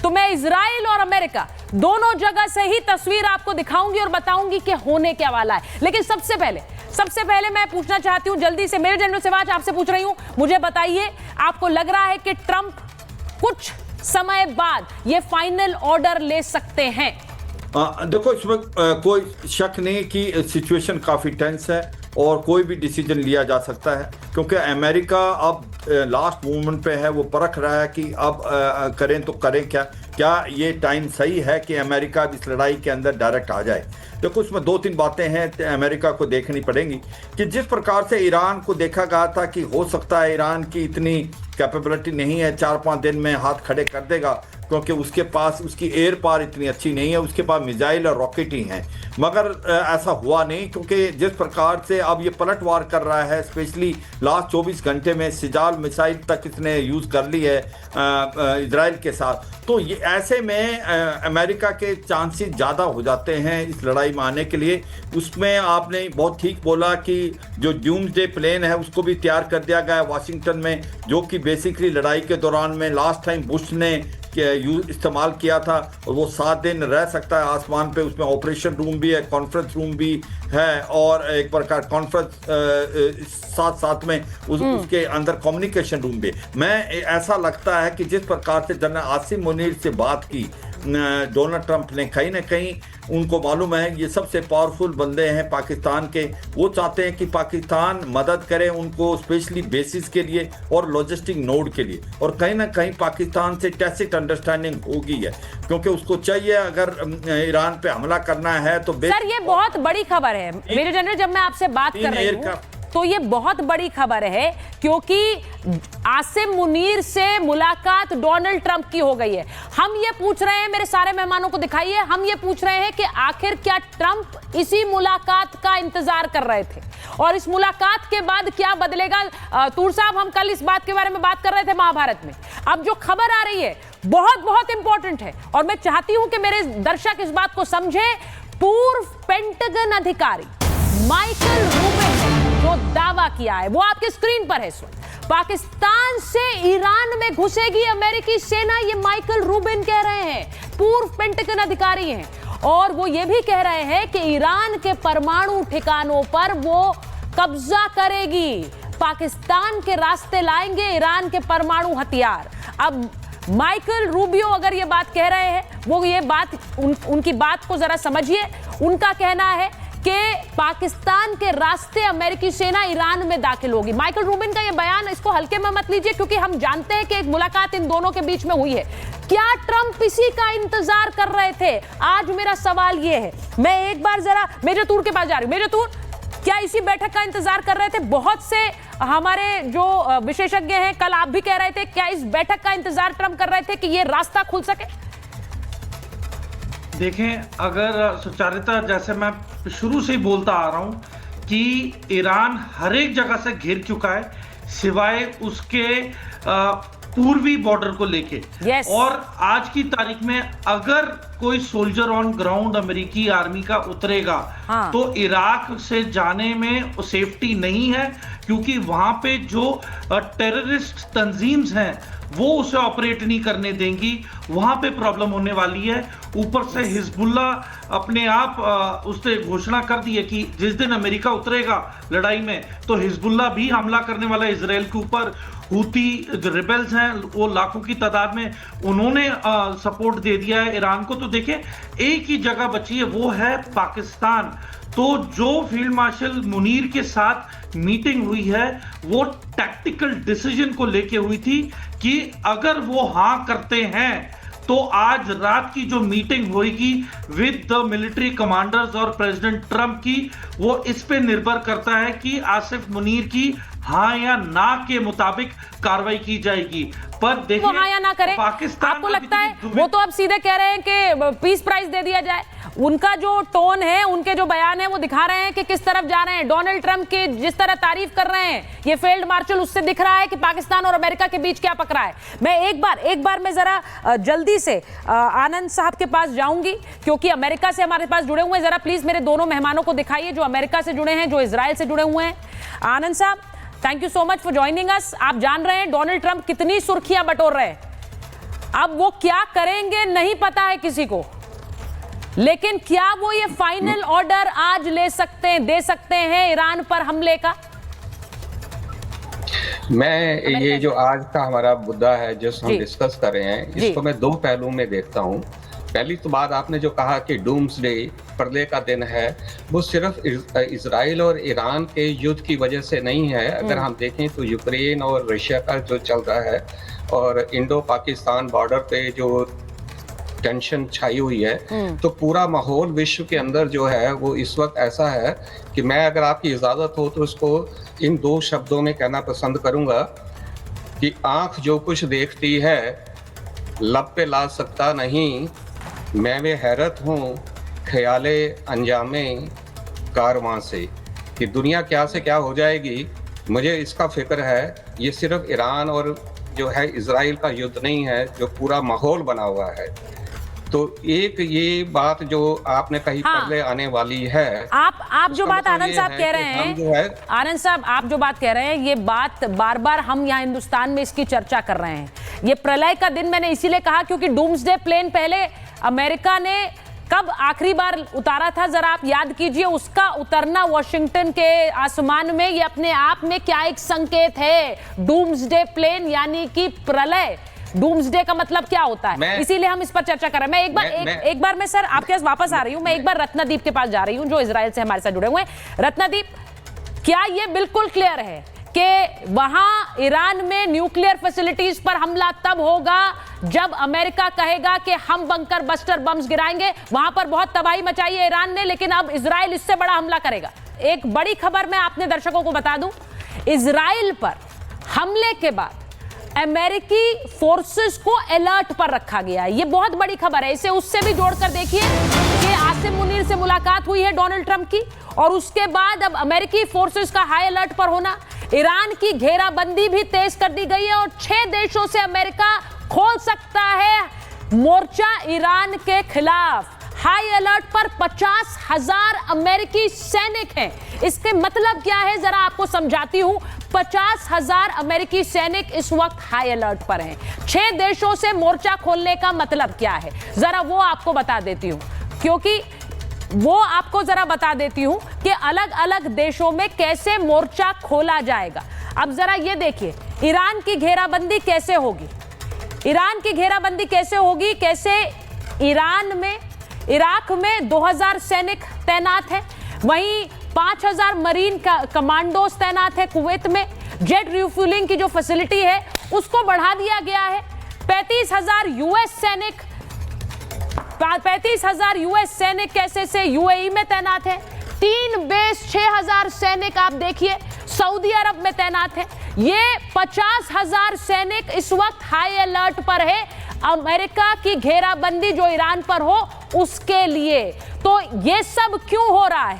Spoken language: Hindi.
तो मैं इजराइल और अमेरिका दोनों जगह से ही तस्वीर आपको दिखाऊंगी और बताऊंगी कि होने क्या वाला है। लेकिन सबसे पहले मैं पूछना चाहती हूं जल्दी से, मेरे जनरल सिवाच आपसे पूछ रही हूं, मुझे बताइए आपको लग रहा है कि ट्रंप कुछ समय बाद ये फाइनल ऑर्डर ले सकते हैं? देखो, इसमें कोई शक नहीं कि सिचुएशन काफ़ी टेंस है और कोई भी डिसीजन लिया जा सकता है, क्योंकि अमेरिका अब लास्ट मोमेंट पे है। वो परख रहा है कि अब करें तो करें क्या ये टाइम सही है कि अमेरिका इस लड़ाई के अंदर डायरेक्ट आ जाए। देखो, उसमें 2-3 बातें हैं अमेरिका को देखनी पड़ेंगी कि जिस प्रकार से ईरान को देखा गया था कि हो सकता है ईरान की इतनी कैपेबिलिटी नहीं है 4-5 दिन में हाथ खड़े कर देगा, क्योंकि उसके पास उसकी एयर पावर इतनी अच्छी नहीं है, उसके पास मिसाइल और रॉकेट ही हैं। मगर ऐसा हुआ नहीं, क्योंकि जिस प्रकार से अब ये पलटवार कर रहा है, स्पेशली लास्ट 24 घंटे में सिजाल मिसाइल तक इसने यूज़ कर ली है इजराइल के साथ, तो ये ऐसे में अमेरिका के चांसेस ज़्यादा हो जाते हैं इस लड़ाई में आने के लिए। उसमें आपने बहुत ठीक बोला कि जो डूम्सडे प्लान है उसको भी तैयार कर दिया गया है वाशिंगटन में, जो कि बेसिकली लड़ाई के दौरान में लास्ट टाइम बुश ने इस्तेमाल किया था, और वो 7 दिन रह सकता है आसमान पे। उसमें ऑपरेशन रूम भी है, कॉन्फ्रेंस रूम भी है, और एक प्रकार कॉन्फ्रेंस साथ में उसके अंदर कम्युनिकेशन रूम भी। मैं ऐसा लगता है कि जिस प्रकार से जनरल आसिम मुनीर से बात की डोनाल्ड ट्रंप ने, कहीं ना कहीं उनको मालूम है ये सबसे पावरफुल बंदे हैं पाकिस्तान के। वो चाहते हैं कि पाकिस्तान मदद करे उनको, स्पेशली बेसिस के लिए और लॉजिस्टिक नोड के लिए, और कहीं ना कहीं पाकिस्तान से टैसिट अंडरस्टैंडिंग हो गई है, क्योंकि उसको चाहिए अगर ईरान पे हमला करना है तो। सर, ये बहुत बड़ी खबर है मेजर जनरल, जब मैं आपसे बात कर रही हूँ तो ये बहुत बड़ी खबर है, क्योंकि आसिम मुनीर से मुलाकात डोनाल्ड ट्रंप की हो गई है। हम ये पूछ रहे हैं, मेरे सारे मेहमानों को दिखाइए, हम ये पूछ रहे हैं कि आखिर क्या ट्रंप इसी मुलाकात का इंतजार कर रहे थे, और इस मुलाकात के बाद क्या बदलेगा? तूर साहब, हम कल इस बात के बारे में बात कर रहे थे महाभारत में। अब जो खबर आ रही है बहुत इंपॉर्टेंट है, और मैं चाहती हूं कि मेरे दर्शक इस बात को समझे। पूर्व पेंटागन अधिकारी माइकल रूबिन ने जो दावा किया है वो आपके स्क्रीन पर है। पाकिस्तान से ईरान में घुसेगी अमेरिकी सेना, ये माइकल रूबिन कह रहे हैं, पूर्व पेंटागन अधिकारी हैं, और वो ये भी कह रहे हैं कि ईरान के परमाणु ठिकानों पर वो कब्जा करेगी, पाकिस्तान के रास्ते लाएंगे ईरान के परमाणु हथियार। अब माइकल रूबियो अगर ये बात कह रहे हैं, वो ये बात उनकी बात को जरा समझिए। उनका कहना है कि पाकिस्तान के रास्ते अमेरिकी सेना ईरान में दाखिल होगी। माइकल रूबिन का ये बयान, इसको हल्के में मत लीजिए, क्योंकि हम जानते हैं कि एक मुलाकात इन दोनों के बीच में हुई है। क्या ट्रंप इसी का इंतजार कर रहे थे? आज मेरा सवाल ये है। मैं एक बार जरा मेजर तूर के पास जा रही हूं। मेजर तूर, क्या इसी बैठक का इंतजार कर रहे थे? बहुत से हमारे जो विशेषज्ञ हैं, कल आप भी कह रहे थे, क्या इस बैठक का इंतजार ट्रंप कर रहे थे कि ये रास्ता खुल सके? देखें, अगर सुचारिता, जैसे मैं शुरू से ही बोलता आ रहा हूं कि ईरान हर एक जगह से घिर चुका है, सिवाय उसके पूर्वी बॉर्डर को लेके। yes. और आज की तारीख में अगर कोई सोल्जर ऑन ग्राउंड अमेरिकी आर्मी का उतरेगा, हाँ. तो इराक से जाने में सेफ्टी नहीं है, क्योंकि वहां पे जो टेररिस्ट तंजीम्स हैं वो उसे ऑपरेट नहीं करने देंगी, वहां पे प्रॉब्लम होने वाली है। ऊपर से हिजबुल्ला अपने आप उसने घोषणा कर दी है कि जिस दिन अमेरिका उतरेगा लड़ाई में तो हिजबुल्ला भी हमला करने वाला है इसराइल के ऊपर। हूती जो रिबेल्स हैं वो लाखों की तादाद में, उन्होंने सपोर्ट दे दिया है ईरान को। तो देखें, एक ही जगह बची है, वो है पाकिस्तान। तो जो फील्ड मार्शल मुनीर के साथ मीटिंग हुई है वो टैक्टिकल डिसीजन को लेके हुई थी कि अगर वो हां करते हैं तो आज रात की जो मीटिंग होगी विद द मिलिट्री कमांडर्स और प्रेसिडेंट ट्रंप की, वो इस पे निर्भर करता है कि आसिफ मुनीर की हाँ या ना के मुताबिक कार्रवाई की जाएगी। पर देखिए, वो हाँ या ना करें, आपको लगता है वो तो अब सीधे कह रहे हैं कि पीस प्राइज दे दिया जाए? उनका जो टोन है, उनके जो बयान है, वो दिखा रहे हैं कि किस तरफ जा रहे हैं। डोनाल्ड ट्रंप की जिस तरह तारीफ कर रहे हैं ये फील्ड मार्शल, उससे दिख रहा है कि पाकिस्तान और अमेरिका के बीच क्या पकड़ा है। मैं एक बार मैं जरा जल्दी से आनंद साहब के पास जाऊंगी, क्योंकि अमेरिका से हमारे पास जुड़े हुए हैं। जरा प्लीज मेरे दोनों मेहमानों को दिखाइए जो अमेरिका से जुड़े हैं, जो इजराइल से जुड़े हुए हैं। आनंद साहब, thank you so much for joining us. आप जान रहे हैं डोनाल्ड ट्रंप कितनी सुर्खियां बटोर रहे हैं। अब वो क्या करेंगे नहीं पता है किसी को, लेकिन क्या वो ये फाइनल ऑर्डर आज दे सकते हैं ईरान पर हमले का? मैं ये जो आज का हमारा मुद्दा है जिसको हम डिस्कस कर रहे हैं, इसको मैं दो पहलू में देखता हूँ। पहली तो बात आपने जो कहा कि डूम्सडे, प्रलय का दिन है, वो सिर्फ इजराइल और ईरान के युद्ध की वजह से नहीं है। अगर हम देखें तो यूक्रेन और रशिया का जो चल रहा है और इंडो पाकिस्तान बॉर्डर पे जो टेंशन छाई हुई है, तो पूरा माहौल विश्व के अंदर जो है वो इस वक्त ऐसा है कि मैं अगर आपकी इजाजत हो तो इसको इन दो शब्दों में कहना पसंद करूंगा कि आंख जो कुछ देखती है लब पे ला सकता नहीं, मैं वे हैरत हूँ ख्याले अंजामे कारवां से, कि दुनिया क्या से क्या हो जाएगी मुझे इसका फिक्र है। ये सिर्फ ईरान और जो है इजराइल का युद्ध नहीं है, जो पूरा माहौल बना हुआ है। तो एक ये बात जो आपने कही पहले आने वाली है, आप जो बात आनंद साहब कह रहे हैं, आनंद साहब आप जो बात कह रहे हैं, ये बात बार बार हम यहाँ हिंदुस्तान में इसकी चर्चा कर रहे हैं। ये प्रलय का दिन मैंने इसीलिए कहा क्योंकि डूम्सडे प्लेन पहले अमेरिका ने कब आखिरी बार उतारा था, जरा आप याद कीजिए। उसका उतरना वॉशिंगटन के आसमान में, ये अपने आप में क्या एक संकेत है। डूम्सडे प्लेन यानी कि प्रलय, डूम्सडे का मतलब क्या होता है, इसीलिए हम इस पर चर्चा कर रहे हैं। मैं एक बार मैं सर आपके पास वापस आ रही हूं। मैं एक बार रत्नदीप के पास जा रही हूं जो इजराइल से हमारे साथ जुड़े हुए हैं। रत्नदीप, क्या ये बिल्कुल क्लियर है कि वहां ईरान में न्यूक्लियर फैसिलिटीज पर हमला तब होगा जब अमेरिका कहेगा कि हम बंकर बस्टर बम्स गिराएंगे? वहां पर बहुत तबाही मचाई है ईरान ने, लेकिन अब इजराइल इससे बड़ा हमला करेगा। एक बड़ी खबर मैं अपने दर्शकों को बता दूं, इजराइल पर हमले के बाद अमेरिकी फोर्सेस को अलर्ट पर रखा गया है। ये बहुत बड़ी खबर है। इसे उससे भी जोड़कर देखिए कि आसिम मुनीर से मुलाकात हुई है डोनाल्ड ट्रंप की, और उसके बाद अब अमेरिकी फोर्सेस का हाई अलर्ट पर होना, ईरान की घेराबंदी भी तेज कर दी गई है और 6 देशों से अमेरिका खोल सकता है मोर्चा ईरान के खिलाफ। हाई अलर्ट पर 50,000 अमेरिकी सैनिक हैं। इसके मतलब क्या है जरा आपको समझाती हूं। 50,000 अमेरिकी सैनिक इस वक्त हाई अलर्ट पर हैं। 6 देशों से मोर्चा खोलने का मतलब क्या है जरा वो आपको बता देती हूं, क्योंकि वो आपको जरा बता देती हूं कि अलग अलग देशों में कैसे मोर्चा खोला जाएगा। अब जरा ये देखिए ईरान की घेराबंदी कैसे होगी। ईरान की घेराबंदी कैसे होगी, कैसे ईरान में, इराक में 2000 सैनिक तैनात है, वहीं 5000 मरीन कमांडोज तैनात है कुवैत में। जेट रिफ्यूलिंग की जो फैसिलिटी है उसको बढ़ा दिया गया है। 35,000 यूएस सैनिक कैसे से यूएई में तैनात है। 3 बेस 6,000 सैनिक आप देखिए सऊदी अरब में तैनात है। ये 50,000 सैनिक इस वक्त हाई अलर्ट पर है अमेरिका की घेराबंदी जो ईरान पर हो उसके लिए। तो ये सब क्यों हो रहा है?